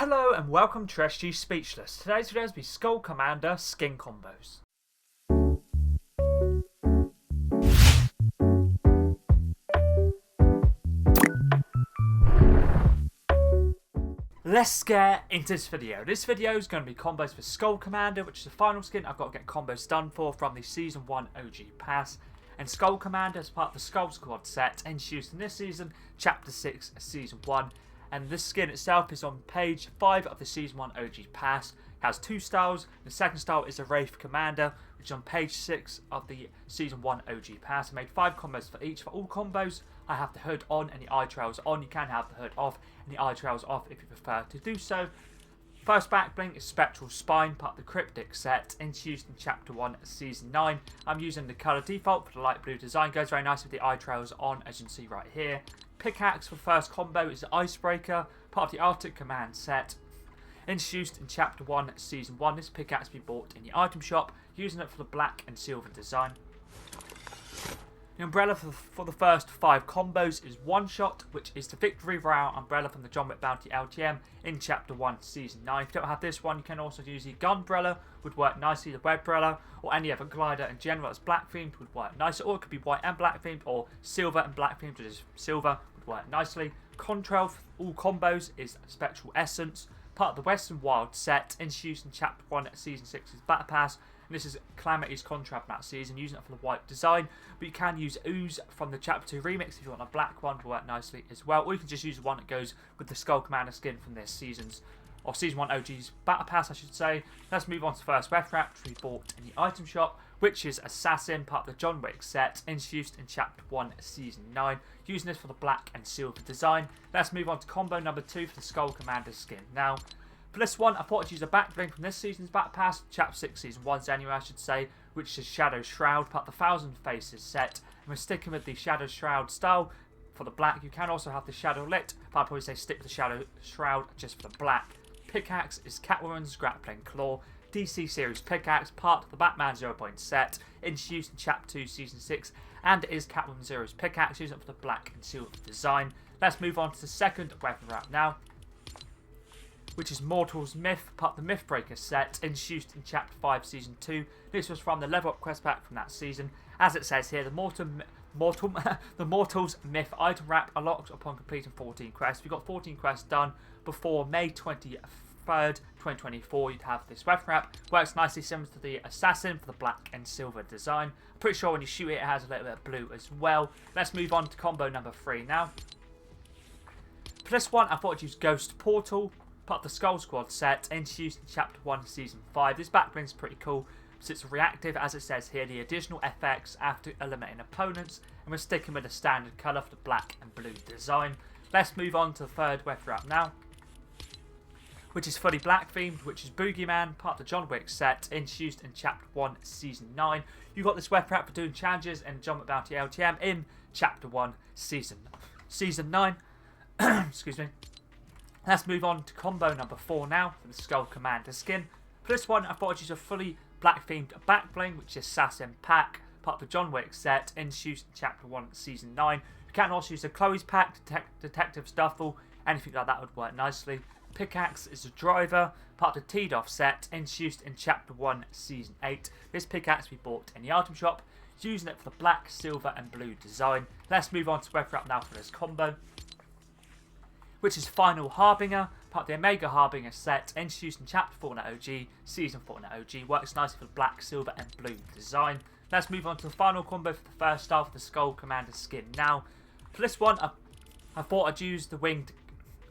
Hello and welcome to SG Speechless. Today's video will be Skull Commander skin combos. Let's get into this video. This video is going to be combos for Skull Commander, which is the final skin I've got to get combos done for from the Season 1 OG Pass. And Skull Commander is part of the Skull Squad set introduced in this season, Chapter 6, Season 1. And this skin itself is on page 5 of the Season 1 OG Pass. It has two styles. The second style is a Wraith Commander, which is on page 6 of the Season 1 OG Pass. I made 5 combos for each. For all combos, I have the hood on and the eye trails on. You can have the hood off and the eye trails off if you prefer to do so. First back bling is Spectral Spine, part of the Cryptic set, introduced in Chapter 1, Season 9. I'm using the colour default for the light blue design. Goes very nice with the eye trails on, as you can see right here. Pickaxe for first combo is the Icebreaker, part of the Arctic Command set. Introduced in Chapter 1, Season 1, this pickaxe can be bought in the item shop, using it for the black and silver design. The umbrella for the first 5 combos is One Shot, which is the Victory Royale umbrella from the John Wick Bounty LTM in Chapter 1, Season 9. If you don't have this one, you can also use the Gunbrella, would work nicely, the Webbrella, or any other glider in general that's black themed would work nicely, or it could be white and black themed, or silver and black themed, which is silver, would work nicely. Contrail for all combos is Spectral Essence, part of the Western Wild set, introduced in Chapter 1, Season 6's Battle Pass. And this is Calamity's contrail from that season, using it for the white design. But you can use Ooze from the Chapter 2 remix if you want a black one to work nicely as well. Or you can just use one that goes with the Skull Commander skin from this season's, or Season 1 OG's Battle Pass, I should say. Let's move on to the first weapon wrap, which we bought in the item shop, which is Assassin, part of the John Wick set, introduced in Chapter 1, Season 9. Using this for the black and silver design. Let's move on to combo number 2 for the Skull Commander skin. Now, for this one, I thought I'd use a back bling from this season's Battle Pass, Chapter 6, Season 1's anyway, I should say, which is Shadow Shroud, part of the Thousand Faces set. And we're sticking with the Shadow Shroud style for the black. You can also have the Shadow Lit, but I'd probably say stick with the Shadow Shroud just for the black. Pickaxe is Catwoman's Grappling Claw, DC Series Pickaxe, part of the Batman 0 Point set, introduced in Chapter 2, Season 6, and it is Catwoman Zero's Pickaxe, using it for the black and silver design. Let's move on to the second weapon wrap now, which is Mortal's Myth, part of the Mythbreaker set, introduced in Chapter 5, Season 2. This was from the Level Up quest pack from that season. As it says here, the Mortal's Myth item wrap unlocks upon completing 14 quests. If you got 14 quests done before May 23rd, 2024, you'd have this weapon wrap. Works nicely similar to the Assassin for the black and silver design. I'm pretty sure when you shoot it, it has a little bit of blue as well. Let's move on to combo number 3 now. For this one, I thought I'd use Ghost Portal, part of the Skull Squad set, introduced in Chapter 1, Season 5. This backbling is pretty cool, because it's reactive, as it says here, the additional effects after eliminating opponents, and we're sticking with the standard colour for the black and blue design. Let's move on to the third weapon wrap now, which is fully black themed, which is Boogeyman, part of the John Wick set, introduced in Chapter 1, Season 9. You got this weapon wrap for doing challenges and John Wick Bounty LTM in Chapter 1, Season 9. Excuse me. Let's move on to combo number 4 now for the Skull Commander skin. For this one, I thought I'd use a fully black themed back bling, which is Assassin Pack, part of the John Wick set, introduced in Chapter 1, Season 9. You can also use the Chloe's Pack, Detective Duffel, anything like that would work nicely. Pickaxe is a Driver, part of the Teed-Off set, introduced in Chapter 1, Season 8. This pickaxe we bought in the item shop, using it for the black, silver and blue design. Let's move on to weapon wrap now for this combo, which is Final Harbinger, part of the Omega Harbinger set, introduced in Chapter 4 in OG, Season 4 in OG. Works nicely for the black, silver and blue design. Let's move on to the final combo for the first style for the Skull Commander skin now. For this one, I thought I'd use the Winged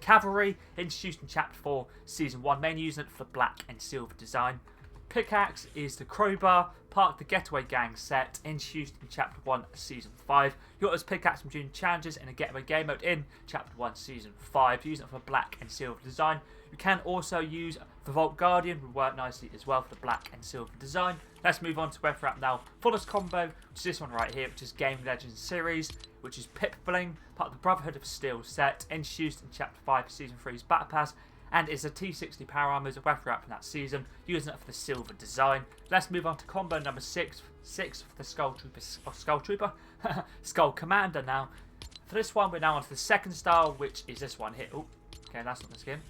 Cavalry, introduced in Chapter 4, Season 1, mainly using it for the black and silver design. Pickaxe is the Crowbar, part of the Getaway Gang set, introduced in Chapter 1, Season 5. You got this pickaxe from doing challenges in a Getaway Game mode in Chapter 1, Season 5, using it for black and silver design. You can also use the Vault Guardian, would work nicely as well for the black and silver design. Let's move on to weapon wrap now for this combo, which is this one right here, which is Game Legends series, which is Pip Bling, part of the Brotherhood of Steel set, introduced in Chapter 5, Season 3's Battle Pass, and is a T60 Power Armor as a weapon wrap from that season, using it for the silver design. Let's move on to combo number 6 for the Skull Commander now. For this one, we're now on to the second style, which is this one here. Oh, okay, that's not the skin.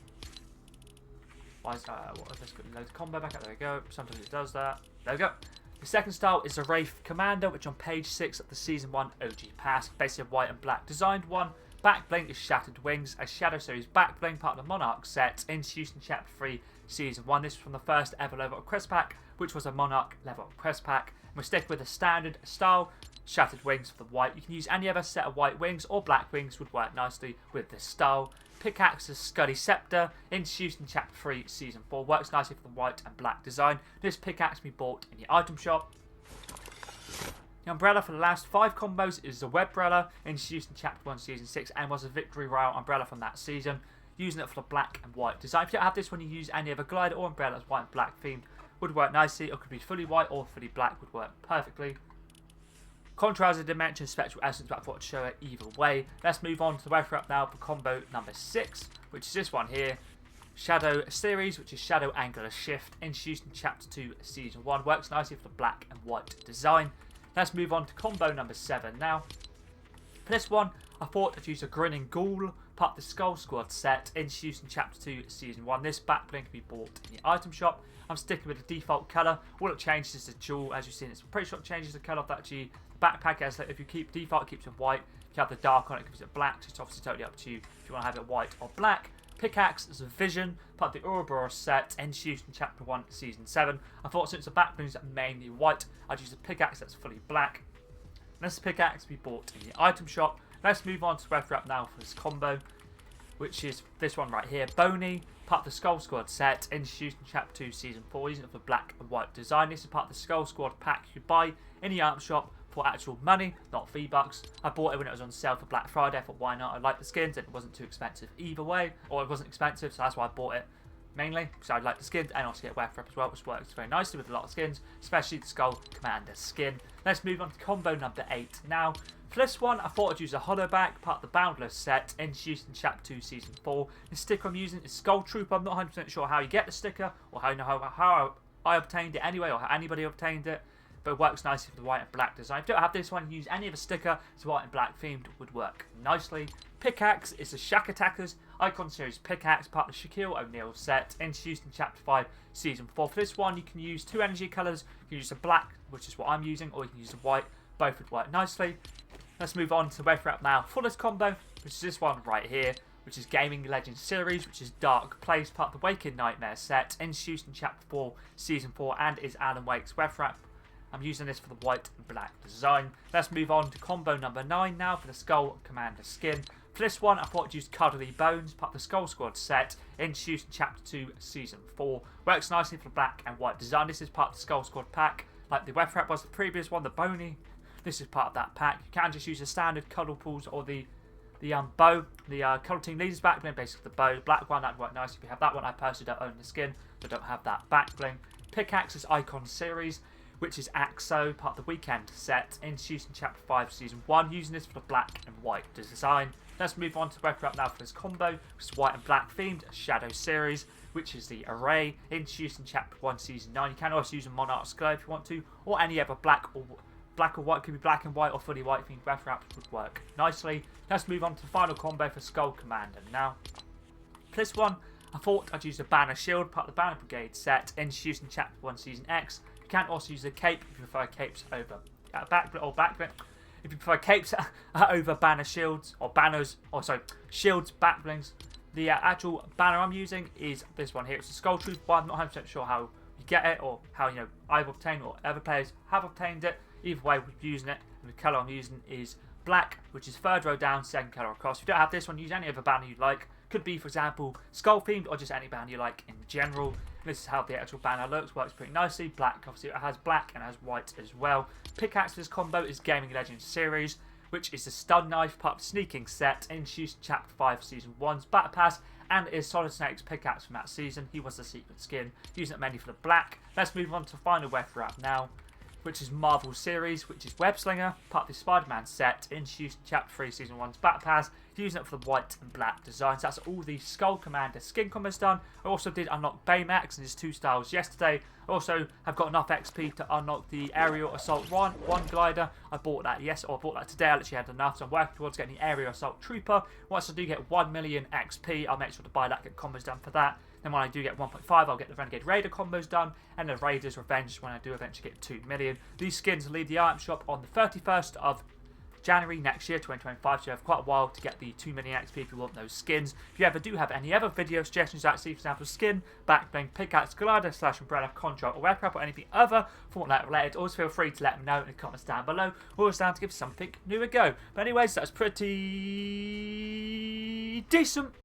Let's load the combo back up. There we go. Sometimes it does that. There we go. The second style is the Wraith Commander, which on page 6 of the Season 1 OG Pass, basically a white and black designed one. Backbling is Shattered Wings, a Shadow Series backbling part of the Monarch set, introduced in Chapter 3, Season 1. This was from the first ever level up quest pack, which was a Monarch level up quest pack. And we stick with the standard style, Shattered Wings for the white. You can use any other set of white wings or black wings would work nicely with this style. Pickaxe is Scuddy Scepter, introduced in Chapter 3, Season 4. Works nicely for the white and black design. This pickaxe can be bought in the item shop. The umbrella for the last 5 combos is the Webbrella, introduced in Chapter 1, Season 6, and was a Victory Royale umbrella from that season. Using it for the black and white design. If you don't have this one, you use any other glider or umbrella that's white and black themed. Would work nicely, or could be fully white or fully black, would work perfectly. Contrail is a dimension spectral essence, but I thought I'd show it either way. Let's move on to the weapon up now for combo number 6, which is this one here. Shadow Series, which is Shadow Angular Shift, introduced in Chapter 2, Season 1. Works nicely for the black and white design. Let's move on to combo number 7 now. For this one, I thought I'd use a Grinning Ghoul, part of the Skull Squad set, introduced in Chapter 2, Season 1. This backbling can be bought in the item shop. I'm sticking with the default colour. All it changes is the jewel. As you've seen, it's pretty sure it changes the colour of that G. The backpack, as if you keep default, it keeps it white. If you have the dark on it, it keeps it black. So it's obviously totally up to you if you want to have it white or black. Pickaxe is a Vision, part of the Ouroboros set, introduced in Chapter 1, Season 7. I thought since the backblings are mainly white, I'd use a pickaxe that's fully black. This pickaxe can be bought in the item shop. Let's move on to the weapon up now for this combo, which is this one right here. Boney, part of the Skull Squad set, introduced in Chapter 2, Season 4, using it for black and white design. This is part of the Skull Squad pack you buy in the item shop for actual money, not V-Bucks. I bought it when it was on sale for Black Friday. I thought, why not? I like the skins, and it wasn't too expensive either way. Or it wasn't expensive, so that's why I bought it. Mainly, because I like the skins, and also get weapon up as well, which works very nicely with a lot of skins, especially the Skull Commander skin. Let's move on to combo number 8 now. For this one, I thought I'd use a Hollowback, part of the Boundless set, introduced in Chapter 2, Season 4. The sticker I'm using is Skull Trooper. I'm not 100% sure how you get the sticker, or how I obtained it anyway, or how anybody obtained it. But it works nicely for the white and black design. If you don't have this one, use any other sticker, it's white and black themed, would work nicely. Pickaxe is the Shack Attackers Icon Series Pickaxe, part of the Shaquille O'Neal set, introduced in Chapter 5, Season 4. For this one, you can use 2 energy colours. You can use the black, which is what I'm using, or you can use the white. Both would work nicely. Let's move on to the weapon up now for this combo, which is this one right here, which is Gaming Legends Series, which is Dark Place, part of the Waking Nightmare set, introduced in Chapter 4, Season 4, and is Alan Wake's weapon wrap. I'm using this for the white and black design. Let's move on to combo number 9 now for the Skull Commander skin. For this one, I thought I'd use Cuddly Bones, part of the Skull Squad set, introduced in Chapter 2, Season 4. Works nicely for the black and white design. This is part of the Skull Squad pack, like the weapon wrap was the previous one, the Boney. This is part of that pack. You can just use the standard cuddle pools or the bow, the cuddle team leaders back bling, basically the bow. The black one, that'd work nice if you have that one. I personally don't own the skin, so I don't have that back bling. Pickaxe is Icon Series, which is Axo, part of the Weekend set, introduced in Chapter 5, Season 1, using this for the black and white design. Let's move on to the weapon up now for this combo, which is white and black themed, Shadow Series, which is the Array, introduced in Chapter 1, Season 9. You can also use a Monarch's Glow if you want to, or any other black or white, could be black and white or fully white themed weapon wraps would work nicely. Let's move on to the final combo for Skull Commander now. For this one, I thought I'd use the Banner Shield, part of the Banner Brigade set, introduced in Chapter 1, Season X. You can also use a cape if you prefer capes over backbling. If you prefer capes over banner shields or banners, or sorry, shields, backblings. The actual banner I'm using is this one here. It's a Skull Trooper, but I'm not 100% sure how you get it or how I've obtained or other players have obtained it. Either way, we're using it, and the colour I'm using is black, which is third row down, second colour across. If you don't have this one, use any other banner you'd like. Could be, for example, skull themed or just any banner you like in general. This is how the actual banner looks. Works pretty nicely. Black, obviously, it has black and has white as well. Pickaxe for this combo is Gaming Legends Series, which is the Stun Knife, part of the Sneaking set, introduced in Chapter 5, Season 1's Battle Pass, and is Solid Snake's pickaxe from that season. He was the secret skin, using it mainly for the black. Let's move on to the final weapon wrap now, which is Marvel Series, which is Web Slinger, part of the Spider-Man set, introduced in Chapter 3, Season 1's Battle Pass, using it for the white and black designs. That's all the Skull Commander skin combos done. I also did unlock Baymax and his 2 styles yesterday. I also have got enough XP to unlock the Aerial Assault 1 glider. I bought that I bought that today. I literally had enough, so I'm working towards getting the Aerial Assault Trooper. Once I do get 1 million XP, I'll make sure to buy that, get combos done for that. And when I do get 1.5, I'll get the Renegade Raider combos done, and the Raider's Revenge when I do eventually get 2 million. These skins leave the item shop on the 31st of January next year, 2025, so you have quite a while to get the 2 million XP if you want those skins. If you ever do have any other video suggestions, actually, for example, skin, backbling, pickaxe, glider, /umbrella, contrail, or webcraft, or anything other Fortnite related, always feel free to let me know in the comments down below. We're always down to give something new a go. But anyways, that's pretty decent.